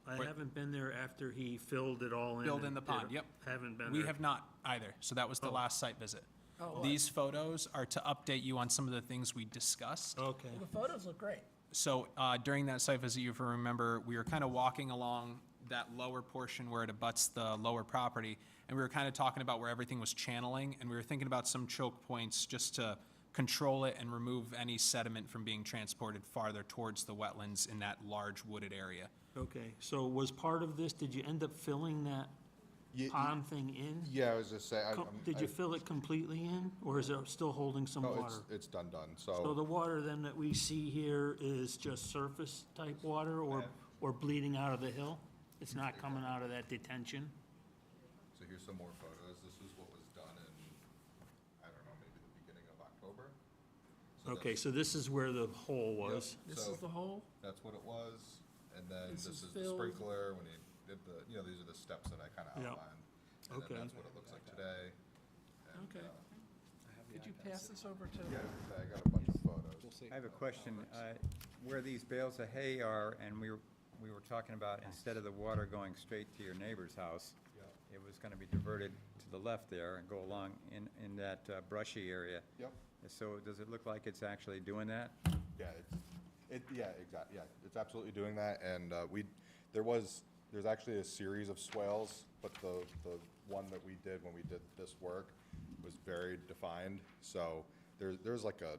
I haven't been there after he filled it all in. Filled in and the did pond, it. yep. Haven't been We there. have not either, so that was the last site visit. Oh, These photos are to update you on some of the things we discussed. Okay. the photos look great. So during that site visit, you remember, we were kind of walking along that lower portion where it abuts the lower property, and we were kind of talking about where everything was channeling, and we were thinking about some choke points just to control it and remove any sediment from being transported farther towards the wetlands in that large wooded area. Okay, so was part of this, did you end up filling that pond thing in? Yeah, I was just saying, Did you fill it completely in, or is it still holding some no, water? it's done, So the water then that we see here is just surface type water or bleeding out of the hill? It's not coming out of that detention? So here's some more photos. This is what was done in, I don't know, maybe the beginning of October. Okay, so this is where the hole was. This So- is the hole? That's what it was, and then This this is is the filled. sprinkler, when he did the, these are the steps that I kinda Yeah. outlined. And Okay. then that's what it looks like today. And, Okay. Could you pass this over to? Yeah, I got a bunch of photos. I have a question. Where these bales of hay are, and we were talking about, instead of the water going straight to your neighbor's house, it was gonna be diverted to the left there and go along in that brushy area. Yep. So does it look like it's actually doing that? Yeah, exactly, yeah, it's absolutely doing that, and there's actually a series of swales, but the one that we did when we did this work was very defined, so there's like a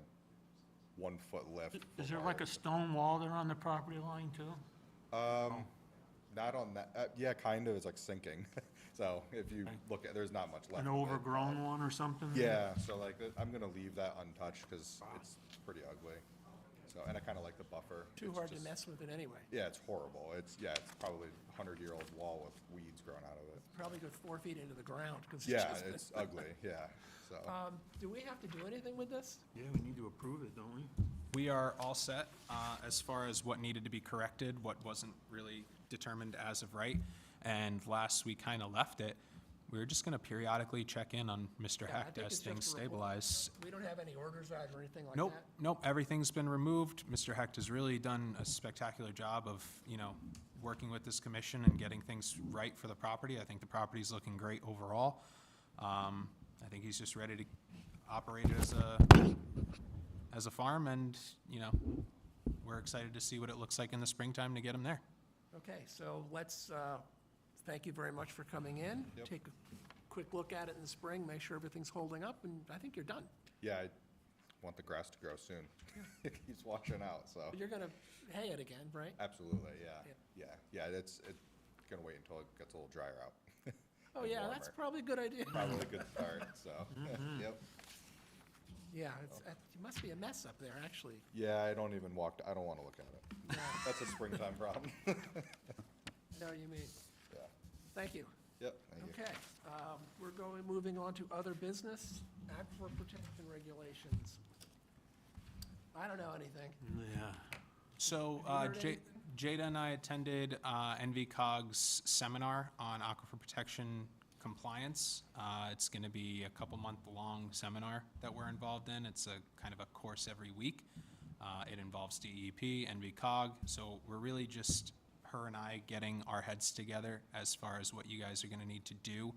1 foot lift. Is there like a stone wall there on the property line too? Not on that, yeah, kind of, it's like sinking, so if you look at, there's not much left. An of it. overgrown one or something? Yeah, so like, I'm gonna leave that untouched, cause it's pretty ugly, so, and I kinda like the buffer. Too It's hard to just- mess with it anyway. Yeah, it's horrible, it's probably a 100-year-old wall with weeds growing out of it. Probably go 4 feet into the ground, because Yeah, it's ugly, yeah, so. Do we have to do anything with this? Yeah, we need to approve it, don't we? We are all set as far as what needed to be corrected, what wasn't really determined as of right. And last we kind of left it, we were just going to periodically check in on Mr. Yeah, I Hecht think as it's things just a report. stabilize. We don't have any orders out or anything like Nope, that? nope, everything's been removed. Mr. Hecht has really done a spectacular job of, working with this commission and getting things right for the property. I think the property's looking great overall. I think he's just ready to operate it as a farm, and, we're excited to see what it looks like in the springtime to get him there. Okay, so let's, thank you very much for coming in. Yep. Take a quick look at it in the spring, make sure everything's holding up, and I think you're done. Yeah, I want the grass to grow soon. It keeps washing out, so, But you're gonna hay it again, right? absolutely, yeah, it's gonna wait until it gets a little drier out. Oh, and yeah, that's warmer. probably a good idea. Probably a good start, so, yep. Yeah, it must be a mess up there, actually. Yeah, I don't wanna look at it. That's a springtime problem. I know what you mean. Yeah, Thank you. yep, thank you. Okay, moving on to other business, aquifer protection regulations. I don't know anything. Yeah. So Have you heard Jada and I attended NVCOG's seminar on aquifer protection compliance. It's going to be a couple-month-long seminar that we're involved in. It's a kind of a course every week. It involves DEP, NVCOG, so we're really just her and I getting our heads together as far as what you guys are going to need to do.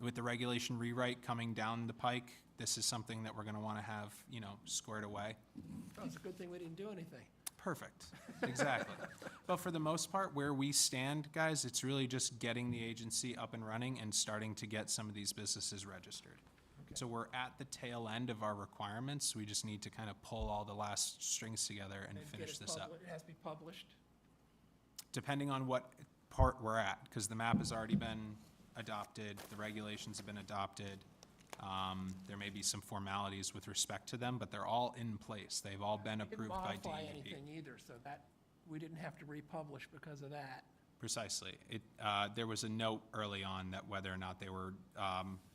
With the regulation rewrite coming down the pike, this is something that we're going to want to have, squared away. Oh, it's a good thing we didn't do anything. Perfect, exactly. But for the most part, where we stand, guys, it's really just getting the agency up and running and starting to get some of these businesses registered. So we're at the tail end of our requirements. We just need to kind of pull all the last strings together and Get finish it this up. It has to be published. Depending on what part we're at, because the map has already been adopted, the regulations have been adopted. There may be some formalities with respect to them, but they're all in place. They've all been approved by Didn't modify DEP. anything either, so that, we didn't have to republish because of that. Precisely. There was a note early on that whether or not they were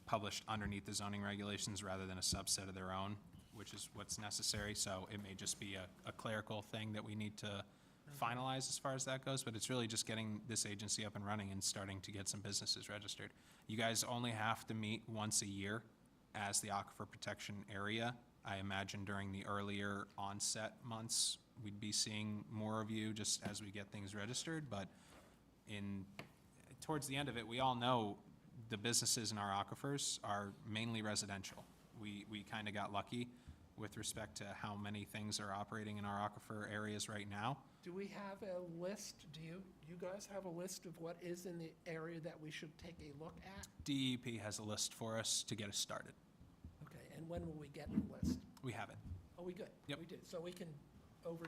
published underneath the zoning regulations rather than a subset of their own, which is what's necessary. So it may just be a clerical thing that we need to finalize as far as that goes, but it's really just getting this agency up and running and starting to get some businesses registered. You guys only have to meet once a year as the aquifer protection area. I imagine during the earlier onset months, we'd be seeing more of you just as we get things registered, but towards the end of it, we all know the businesses in our aquifers are mainly residential. We kind of got lucky with respect to how many things are operating in our aquifer areas right now. Do we have a list? Do you guys have a list of what is in the area that we should take a look at? DEP has a list for us to get us started. Okay, and when will we get the list? We have it. Oh, we good? Yep. We did. So we can, over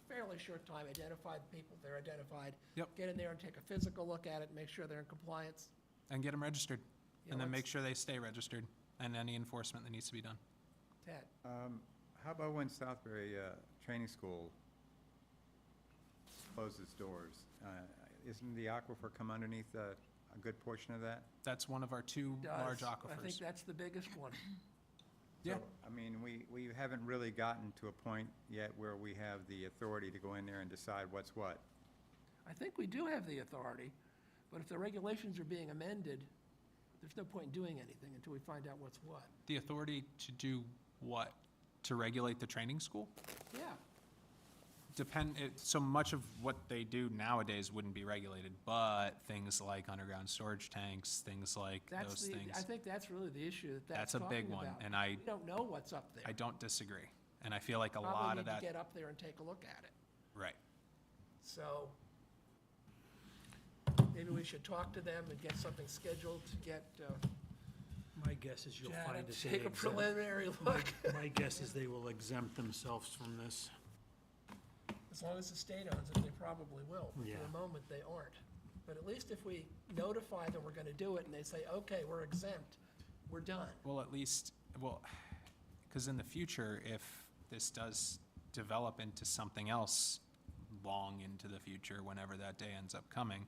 fairly short time, identify the people, they're identified. Yep. Get in there and take a physical look at it, make sure they're in compliance. And get them registered. Yeah, And then make let's- sure they stay registered and any enforcement that needs to be done. Ted? How about when Southbury Training School closes doors? Isn't the aquifer come underneath a good portion of that? That's one of our two large Does. I think aquifers. that's the biggest one. Yeah. So, I mean, we haven't really gotten to a point yet where we have the authority to go in there and decide what's what. I think we do have the authority, but if the regulations are being amended, there's no point in doing anything until we find out what's what. The authority to do what? To regulate the training school? Yeah, So much of what they do nowadays wouldn't be regulated, but things like underground storage tanks, things like that's those the, things. I think that's really the issue that that's That's a big talking one, about. and I We don't know what's up there. don't disagree. And I feel like a lot Probably of need to that, get up there and take a look at it. right. So maybe we should talk to them and get something scheduled to get My guess is you'll find Janet that to they take a exempt. preliminary look. My guess is they will exempt themselves from this. As long as the state owns it, they probably will. But Yeah. for the moment, they aren't. But at least if we notify them we're gonna do it and they say, okay, we're exempt, we're done. Well, at least, because in the future, if this does develop into something else long into the future, whenever that day ends up coming,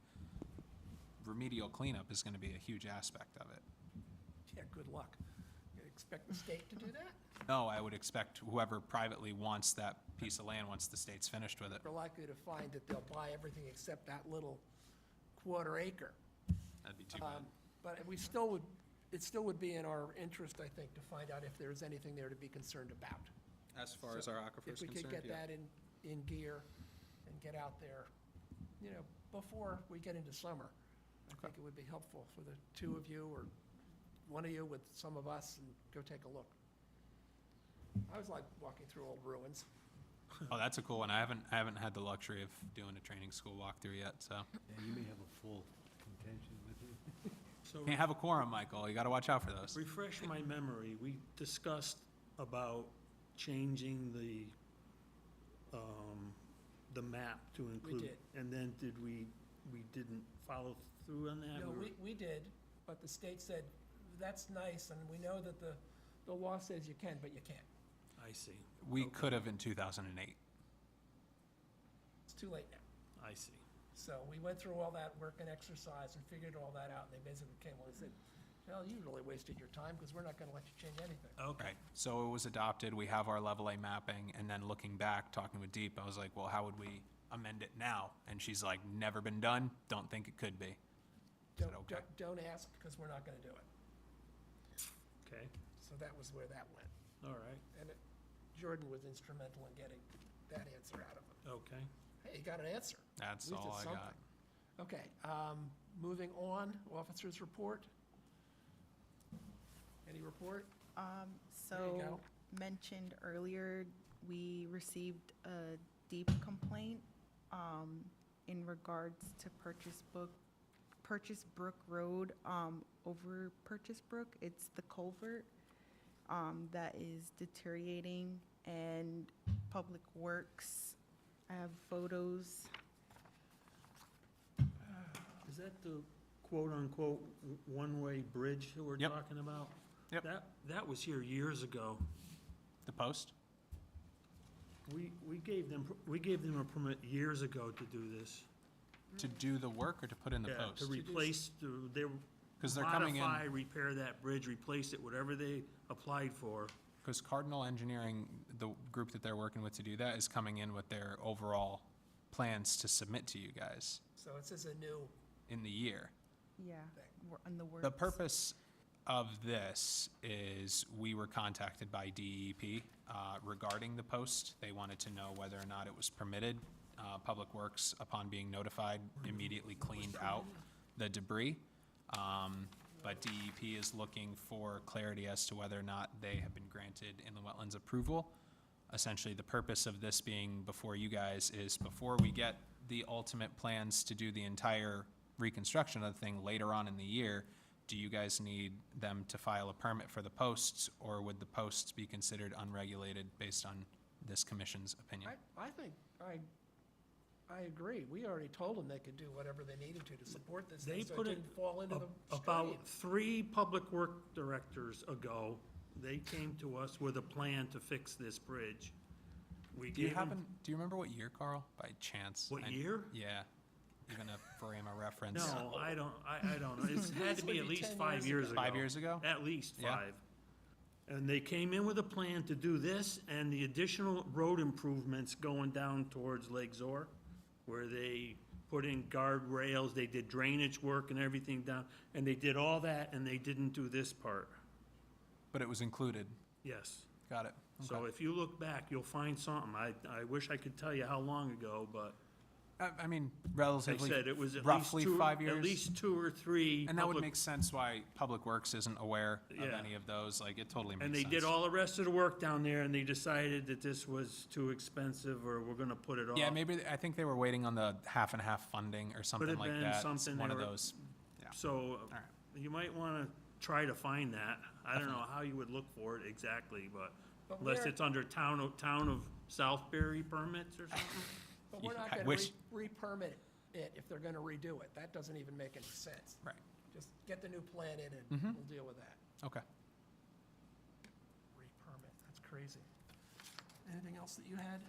remedial cleanup is going to be a huge aspect of it. Yeah, good luck. You expect the state to do that? No, I would expect whoever privately wants that piece of land, once the state's finished with it. We're likely to find that they'll buy everything except that little quarter acre. That'd be too bad. But we still would, it still would be in our interest, I think, to find out if there's anything there to be concerned about. As far as our aquifer If is we could concerned, get yeah. that in gear and get out there, before we get into summer, I think it would be helpful for the two of you or one of you with some of us and go take a look. I always like walking through old ruins. Oh, that's a cool one. I haven't had the luxury of doing a training school walkthrough yet, so. Yeah, you may have a full contention with you. So Can't have a quorum, Michael. You gotta watch out for those. refresh my memory, we discussed about changing the map to include. did. And then we didn't follow through on that? No, We were- we did, but the state said, that's nice, and we know that the law says you can, but you can't. I see, We Okay. could have in 2008. It's too late now. I see. So we went through all that work and exercise and figured all that out, and they basically came along and said, well, you really wasted your time, because we're not gonna let you change anything. Okay, Right, so it was adopted, we have our level A mapping, and then looking back, talking with Deep, I was like, well, how would we amend it now? And she's like, never been done, don't think it could be. Said, okay. Don't ask, because we're not gonna do it. okay, So that was where that went. all right, And Jordan was instrumental in getting that answer out of him. okay. Hey, you got an answer. That's At least all it's I got. something. Okay, moving on, officers' report. Any report? There you So, go. mentioned earlier, we received a deep complaint, in regards to Purchase Brook Road, over Purchase Brook. It's the culvert, that is deteriorating, and Public Works, I have photos. Is that the quote-unquote one-way bridge that we're Yep. talking about? Yep. That was here years ago. The post? We gave them a permit years ago to do this. To do the work or to put in the Yeah, post? to replace, they Because they're coming in, modify, repair that bridge, replace it, whatever they applied for. because Cardinal Engineering, the group that they're working with to do that, is coming in with their overall plans to submit to you guys So this is a new in the year. Yeah, we're on the works. The purpose of this is we were contacted by DEP regarding the post. They wanted to know whether or not it was permitted. Public Works, upon being notified, immediately cleaned out the debris. But DEP is looking for clarity as to whether or not they have been granted inland wetlands approval. Essentially, the purpose of this being before you guys is before we get the ultimate plans to do the entire reconstruction of the thing later on in the year, do you guys need them to file a permit for the posts, or would the posts be considered unregulated based on this commission's opinion? I think, I agree. We already told them they could do whatever they needed to support this They thing, so put it it didn't fall into the stream. About 3 public work directors ago, they came to us with a plan to fix this bridge. We Do you gave them, do you remember what year, Carl, by chance? what year? Yeah, even a frame of reference. No, I don't know. It's had to This would be at be least 10 5 years years ago. 5 years ago? At least Yeah. 5. And they came in with a plan to do this and the additional road improvements going down towards Lake Zor, where they put in guardrails, they did drainage work and everything down, and they did all that, and they didn't do this part. But it was included. Yes. Got it. So Okay. if you look back, you'll find something. I wish I could tell you how long ago, but I mean, like I relatively, said, it was roughly 5 years. At least 2 or 3. And that would public- make sense why Public Works isn't aware of Yeah. any of those, like, it totally makes And sense. they did all the rest of the work down there, and they decided that this was too expensive, or we're gonna put it off. Yeah, maybe, I think they were waiting on the half and half funding or something have like been that. It's something one they of were- those. Yeah. So, right. you might wanna try to find that. I don't know how you would look for it exactly, but But unless we're- it's under town of Southbury permits or something. But we're Yeah, not I gonna wish- re-permit it if they're gonna redo it. That doesn't even make any sense. Right, Just get the new plan in and Mhm. we'll deal with that. okay. Re-permit, that's crazy. Anything else that you had?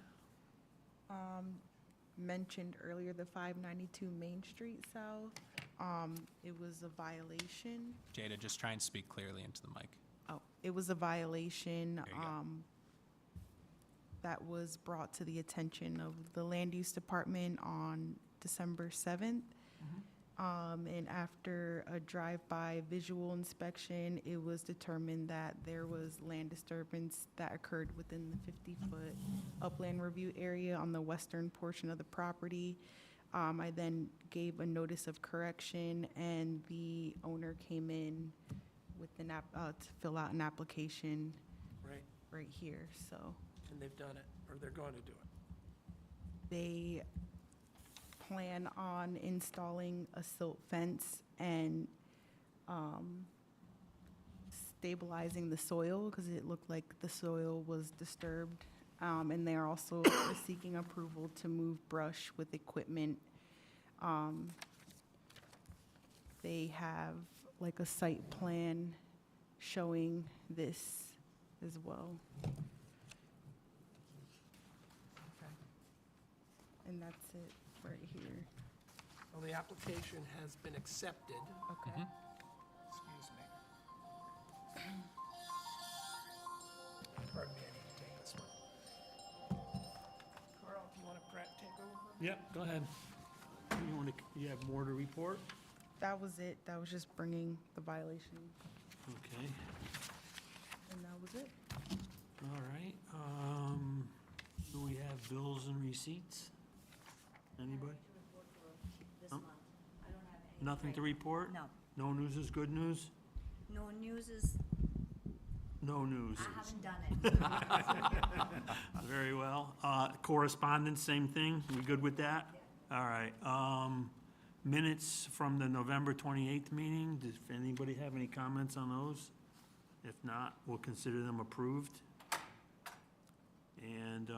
Mentioned earlier, the 592 Main Street South, it was a violation. Jada, just try and speak clearly into the mic. Oh, it was a violation, There you go. that was brought to the attention of the Land Use Department on December 7th. And after a drive-by visual inspection, it was determined that there was land disturbance that occurred within the 50-foot upland review area on the western portion of the property. I then gave a notice of correction, and the owner came in with an to fill out an application Right, right here, so. and they've done it, or they're going to do it. They plan on installing a silt fence and stabilizing the soil because it looked like the soil was disturbed. And they're also seeking approval to move brush with equipment. They have like a site plan showing this as well. Okay. And that's it right here. Well, the application has been accepted. Okay. Excuse me. Pardon me, I need to take this one. Carl, if you want to take over? Yep, go ahead. You have more to report? That was it. That was just bringing the violation, Okay, and that was it. all right. Do we have bills and receipts? Anybody? This No? month. I don't have any. Nothing to right report? now. No news is good news? No. No news is, No news. I haven't done it. Very well. Correspondence, same thing? We good with that? All right. Minutes from the November 28th meeting, does anybody have any comments on those? If not, we'll consider them approved. And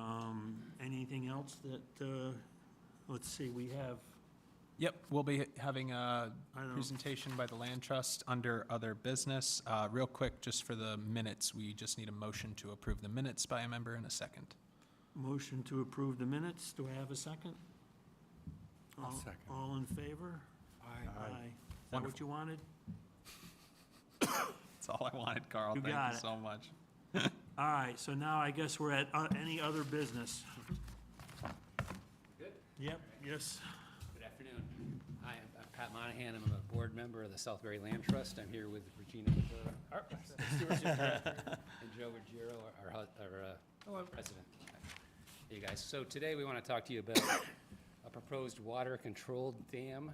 anything else that, let's see, we have, Yep, we'll be having a I don't know. presentation by the Land Trust under other business. Real quick, just for the minutes, we just need a motion to approve the minutes by a member in a second. motion to approve the minutes. Do I have a second? I'll All- second. All in favor? Aye. Is that what Wonderful. you wanted? That's all I wanted, Carl. You Thank got you it. so much. All right, so now I guess we're at any other business. Good. Yep, yes. Good afternoon. Hi, I'm Pat Monahan. I'm a board member of the Southbury Land Trust. I'm here with Regina Ventura, Stuart Ventura, and Joe Ruggiero, our president. Hey, guys. So today we want to talk to you about a proposed water-controlled dam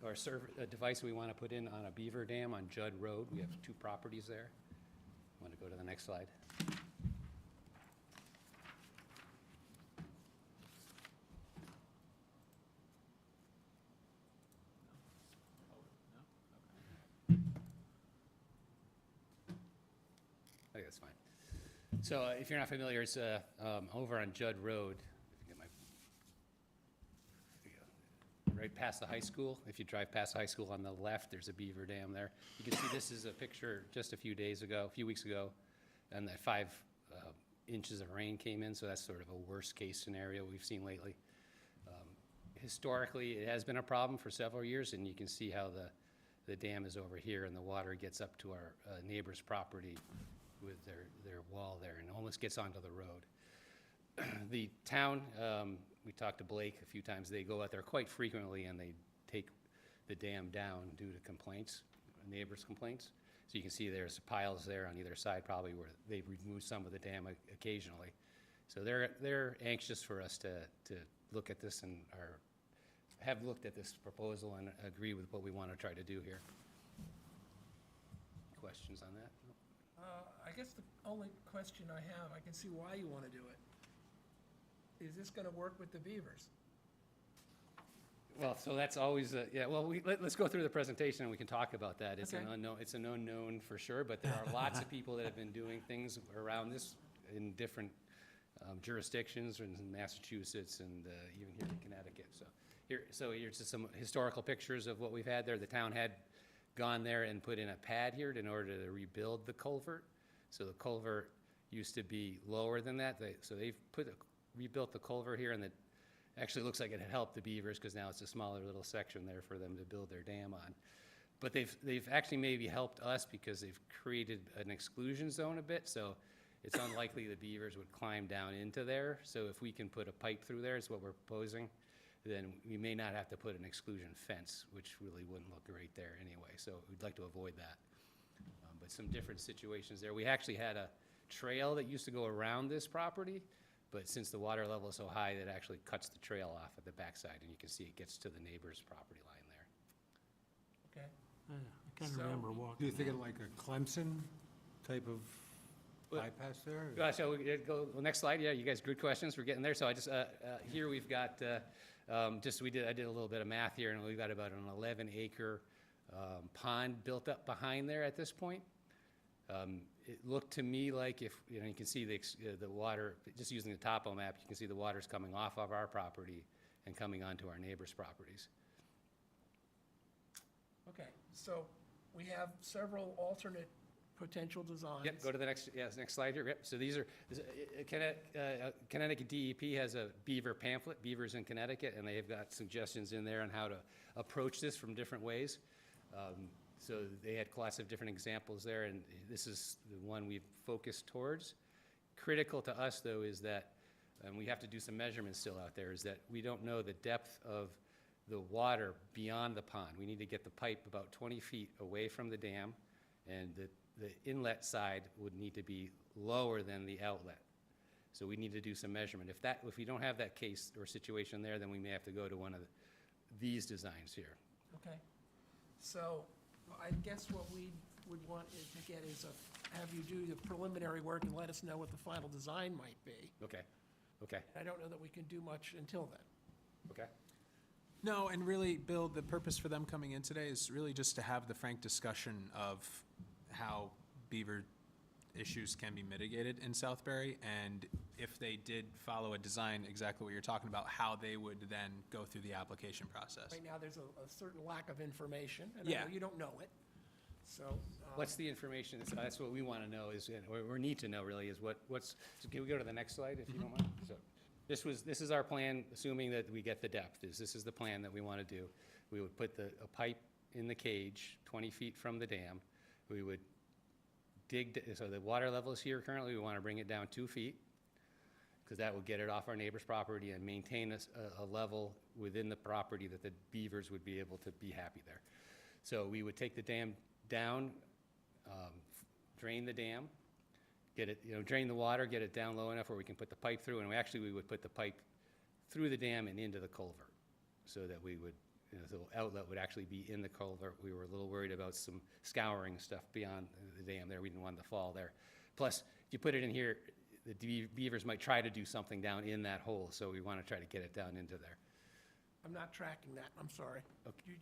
or a device we want to put in on a beaver dam on Judd Road. We have 2 properties there. Want to go to the next slide? I think that's fine. So if you're not familiar, it's over on Judd Road. If you get my- Right past the high school. If you drive past the high school on the left, there's a beaver dam there. You can see this is a picture just a few weeks ago, and that 5 inches of rain came in, so that's sort of a worst-case scenario we've seen lately. Historically, it has been a problem for several years, and you can see how the dam is over here, and the water gets up to our neighbor's property with their wall there, and almost gets onto the road. The town, we talked to Blake a few times, they go out there quite frequently and they take the dam down due to complaints, neighbors' complaints. So you can see there's piles there on either side probably where they've removed some of the dam occasionally. So they're anxious for us to look at this and have looked at this proposal and agree with what we want to try to do here. Questions on that? I guess the only question I have, I can see why you want to do it. Is this going to work with the beavers? Well, so that's always, yeah, well, let's go through the presentation and we can talk about that. It's an Okay. unknown, it's an unknown for sure, but there are lots of people that have been doing things around this in different jurisdictions in Massachusetts and even here in Connecticut. So here's just some historical pictures of what we've had there. The town had gone there and put in a pad here in order to rebuild the culvert. So the culvert used to be lower than that. So they've rebuilt the culvert here, and it actually looks like it had helped the beavers because now it's a smaller little section there for them to build their dam on. But they've actually maybe helped us because they've created an exclusion zone a bit, so it's unlikely the beavers would climb down into there. So if we can put a pipe through there, is what we're proposing, then we may not have to put an exclusion fence, which really wouldn't look great there anyway. So we'd like to avoid that. But some different situations there. We actually had a trail that used to go around this property, but since the water level is so high, that actually cuts the trail off at the backside, and you can see it gets to the neighbor's property line there. Okay. Yeah, I kind of So- remember Do walking. you think of like a Clemson type of Well- bypass there? So we go, well, next slide, yeah, you guys, good questions, we're getting there. So I just, here we've got, I did a little bit of math here, and we've got about an 11-acre pond built up behind there at this point. It looked to me like if, you can see the water, just using the topo map, you can see the water's coming off of our property and coming onto our neighbors' properties. Okay, so we have several alternate potential designs. Yep, go to the next slide here. Yep, so these are, Connecticut DEP has a beaver pamphlet, Beavers in Connecticut, and they've got suggestions in there on how to approach this from different ways. So they had lots of different examples there, and this is the one we've focused towards. Critical to us, though, is that, and we have to do some measurements still out there, is that we don't know the depth of the water beyond the pond. We need to get the pipe about 20 feet away from the dam, and the inlet side would need to be lower than the outlet. So we need to do some measurement. If we don't have that case or situation there, then we may have to go to one of these designs here. Okay, so I guess what we would want to get is have you do the preliminary work and let us know what the final design might be. Okay. I don't know that we can do much until then. Okay. No, and really, Bill, the purpose for them coming in today is really just to have the frank discussion of how beaver issues can be mitigated in Southbury, and if they did follow a design, exactly what you're talking about, how they would then go through the application process. Right now, there's a certain lack of information, and I know Yeah. you don't know it, so. What's the information? That's what we want to know is, or need to know really, is what's, so can we go to the next slide if you don't mind? So this is our plan, assuming that we get the depth, this is the plan that we want to do. We would put a pipe in the cage 20 feet from the dam. We would so the water level is here currently, we want to bring it down 2 feet, because that will get it off our neighbor's property and maintain a level within the property that the beavers would be able to be happy there. So we would take the dam down, drain the dam, get it, drain the water, get it down low enough where we can put the pipe through, and we would put the pipe through the dam and into the culvert, so that we would, the outlet would actually be in the culvert. We were a little worried about some scouring stuff beyond the dam there. We didn't want it to fall there. Plus, if you put it in here, the beavers might try to do something down in that hole, so we want to try to get it down into there. I'm not tracking that, I'm sorry. Okay.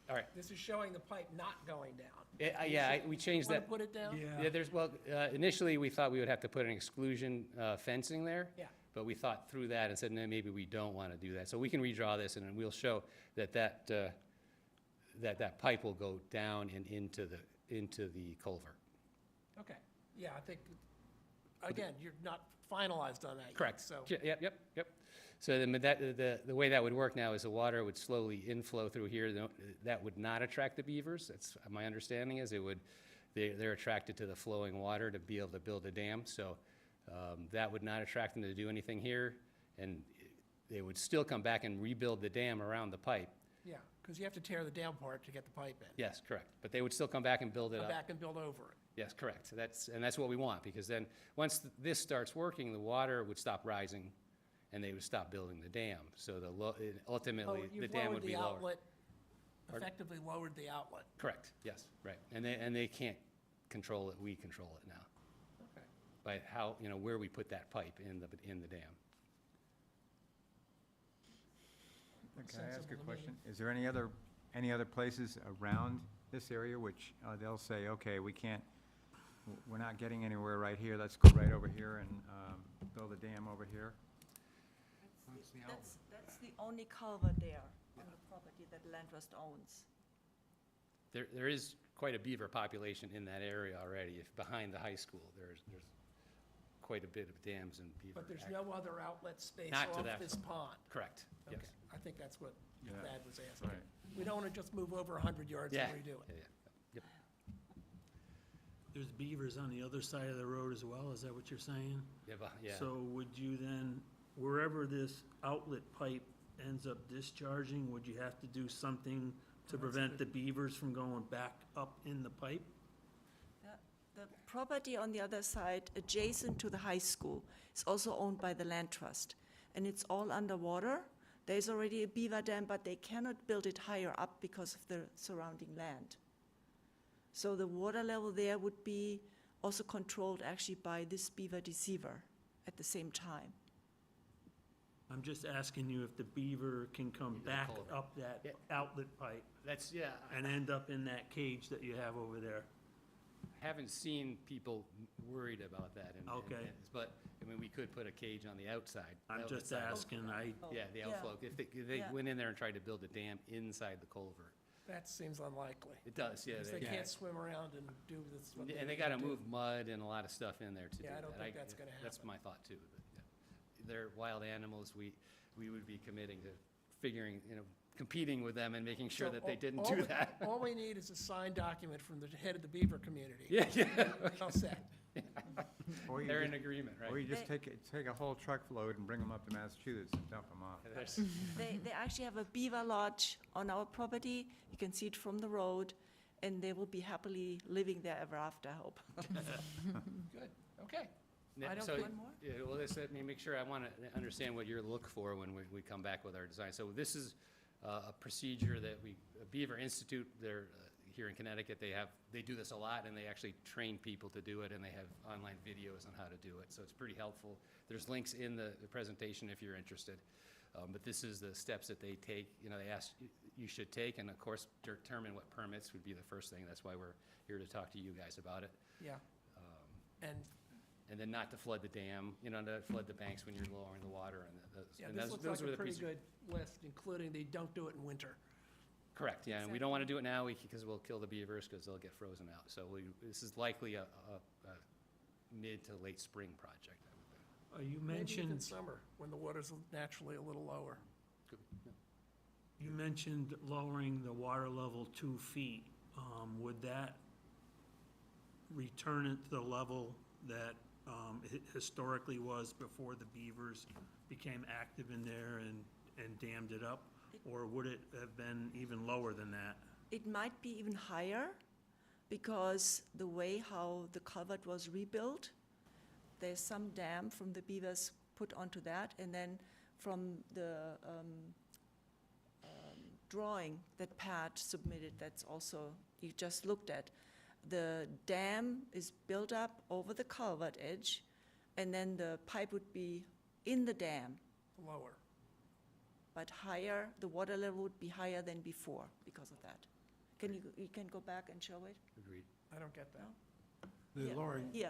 All right. This is showing the pipe not going down. We changed Want that. to put it down? Yeah. Initially, we thought we would have to put an exclusion fencing there. Yeah. But we thought through that and said, no, maybe we don't want to do that. So we can redraw this, and then we'll show that pipe will go down and into the culvert. Okay, yeah, I think, again, you're not finalized on that yet. Correct. So, Yep. So the way that would work now is the water would slowly inflow through here. That would not attract the beavers. That's my understanding is they're attracted to the flowing water to be able to build a dam. So that would not attract them to do anything here. And they would still come back and rebuild the dam around the pipe. yeah, because you have to tear the down part to get the pipe in. Yes, correct. But they would still come back and build it Come up. back and build over it. Yes, correct. That's what we want, because then, once this starts working, the water would stop rising, and they would stop building the dam. So ultimately, the dam would be You've lower. lowered the outlet, Pardon? effectively lowered the outlet. Correct, yes, right. And they can't control it, we control it now, Okay. by how, where we put that pipe in the dam. Can I ask Sensible a to me. question? Is there any other places around this area which they'll say, okay, we're not getting anywhere right here, let's go right over here and build a dam over here? That's the only culvert there on the property that Land Trust owns. There is quite a beaver population in that area already. Behind the high school, there's quite a bit of dams and beaver. But there's no other outlet space Not to off that this pond? Correct, yes. Okay, I think that's what Yeah. Thad was asking. Right. We don't want to just move over 100 yards and Yeah, redo it. Yep. There's beavers on the other side of the road as well, is that what you're saying? Yeah. So would you then, wherever this outlet pipe ends up discharging, would you have to do something to prevent the beavers from going back up in the pipe? The property on the other side, adjacent to the high school, is also owned by the Land Trust, and it's all underwater. There's already a beaver dam, but they cannot build it higher up because of the surrounding land. So the water level there would be also controlled actually by this beaver deceiver at the same time. I'm just asking you if the beaver can come Into the back culvert. up that Yeah. outlet pipe That's, and end up in that cage that you have over there. haven't seen people worried about that. Okay. But, we could put a cage on the outside. I'm just outside. asking, Yeah, the outflow. If they Yeah. went in there and tried to build a dam inside the culvert. That seems unlikely. It does, yeah. Because they can't swim around and do this. what And they need gotta to do. move mud and a lot of stuff in there to do that. Yeah, I don't think that's gonna That's happen. my thought too. But, yeah. They're wild animals. We would be committing to figuring, competing with them and making sure So that they all- didn't all do we- that. All we need is a signed document from the head of the beaver community. Yeah. All set. Or you They're in just- agreement, Or you right? just take a whole truckload and bring them up to Massachusetts and dump them off. There's- They actually have a beaver lodge on our property. You can see it from the road, and they will be happily living there ever after, I hope. Good, okay. Yeah, I don't so- think- One more? Yeah, well, let me make sure, I want to understand what you're looking for when we come back with our design. So this is a procedure that Beaver Institute, they're here in Connecticut, they do this a lot, and they actually train people to do it, and they have online videos on how to do it, so it's pretty helpful. There's links in the presentation if you're interested. But this is the steps that they take, they ask you should take, and of course, determine what permits would be the first thing. That's why we're here to talk to you guys about it. Yeah. And, And then not to flood the dam, to flood the banks when you're lowering the water, yeah, and this those looks those like were a the pretty pieces. good list, including the don't do it in winter. Correct, yeah, and we don't want to do it now because we'll kill the beavers because they'll get frozen out. So this is likely a mid to late spring project, I would think. You Maybe even mentioned, summer, when the water's naturally a little lower. you mentioned lowering the water level 2 feet. Would that return it to the level that it historically was before the beavers became active in there and dammed it up? Or would it have been even lower than that? It might be even higher, because the way how the culvert was rebuilt, there's some dam from the beavers put onto that, and then from the drawing that Pat submitted, that's also, you just looked at, the dam is built up over the culvert edge, and then the pipe would be in the dam, Lower. but higher, the water level would be higher than before because of that. You can go back and show it? Agreed. I don't get that. Yeah. The lowering, Yeah,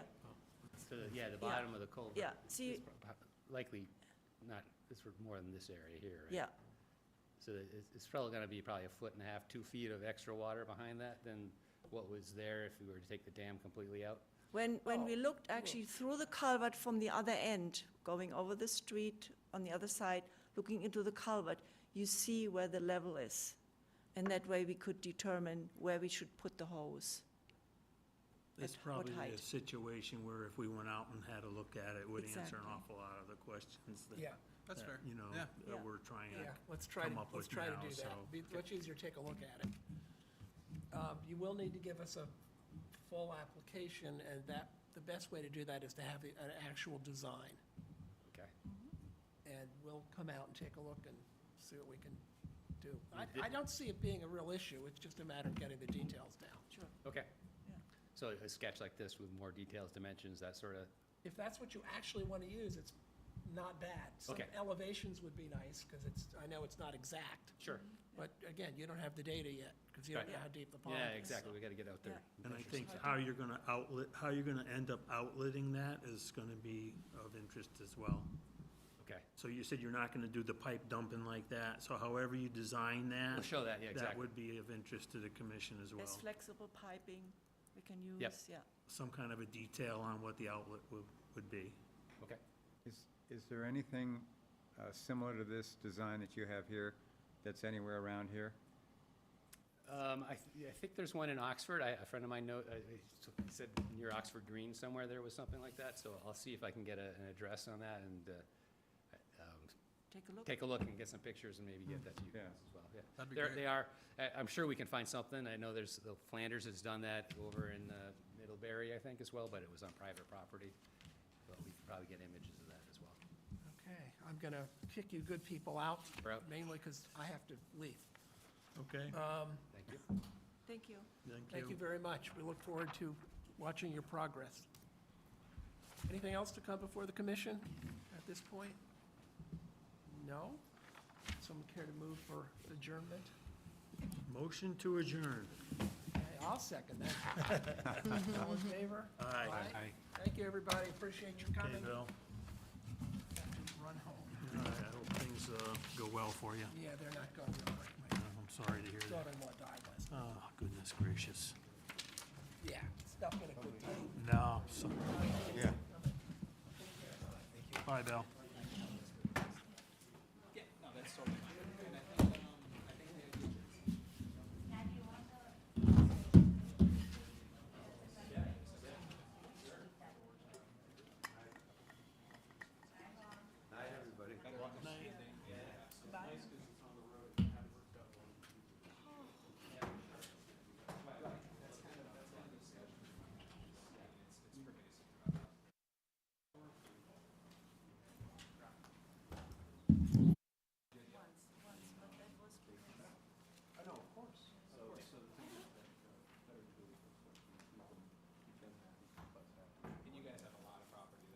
So, the bottom of the culvert. yeah, see, is likely not, this was more than this area here, right? yeah, So it's probably gonna be probably 1.5 feet, 2 feet of extra water behind that than what was there if we were to take the dam completely out? when we looked actually through the culvert from the other end, going over the street on the other side, looking into the culvert, you see where the level is. And that way we could determine where we should put the hose. It's At what probably a height? situation where if we went out and had a look at it, it would answer an Exactly. awful lot of the questions that. Yeah, That's that, fair. You know, Yeah. Yeah. that we're trying yeah, to, let's try come to, up let's with try to now, do that. so- Be much easier to take a look at it. You will need to give us a full application, and that, the best way to do that is to have an actual design. Okay. And we'll come out and take a look and see what we can do. You did- I don't see it being a real issue, it's just a matter of getting the details down. Sure. Okay. Yeah. So a sketch like this with more details, dimensions, that sort of, If that's what you actually want to use, it's not bad. Some Okay. elevations would be nice, because I know it's not exact. sure. But again, you don't have the data yet, because you don't Right. know how deep the pond is. Yeah, exactly, we gotta get out there. and I measure think some- how you're gonna end up outletting that is gonna be of interest as well. Okay, So you said you're not gonna do the pipe dumping like that, so however you design that. we'll show that, yeah, That exactly. would be of interest to the commission as well. There's flexible piping we can use, Yep. yeah. Some kind of a detail on what the outlet would be. Okay. Is there anything similar to this design that you have here that's anywhere around here? I think there's one in Oxford. A friend of mine he said near Oxford Green somewhere there was something like that, so I'll see if I can get an address on that and Take a look. take a look and get some pictures and maybe get that to you Yeah. guys as well, yeah. That'd be There- great. They are, I'm sure we can find something. I know there's, Flanders has done that over in Middlebury, I think, as well, but it was on private property. But we could probably get images of that as well. Okay, I'm going to kick you good people out, We're out. mainly because I have to leave. Okay, Thank you. Thank you. Thank you very much. We look forward to watching your progress. Anything else to come before the commission at this point? No? Someone care to move for adjournment? Motion to adjourn. Okay, I'll second that. All in favor? Aye. Aye. Thank you, everybody. Appreciate you Okay, coming. Bill. Run home. All right, I hope things go well for you. Yeah, they're not going real quick. My I'm sorry to hear that. daughter-in-law died last night. Oh, goodness gracious. Yeah, it's not been a good time. No, so, yeah. bye, Bill.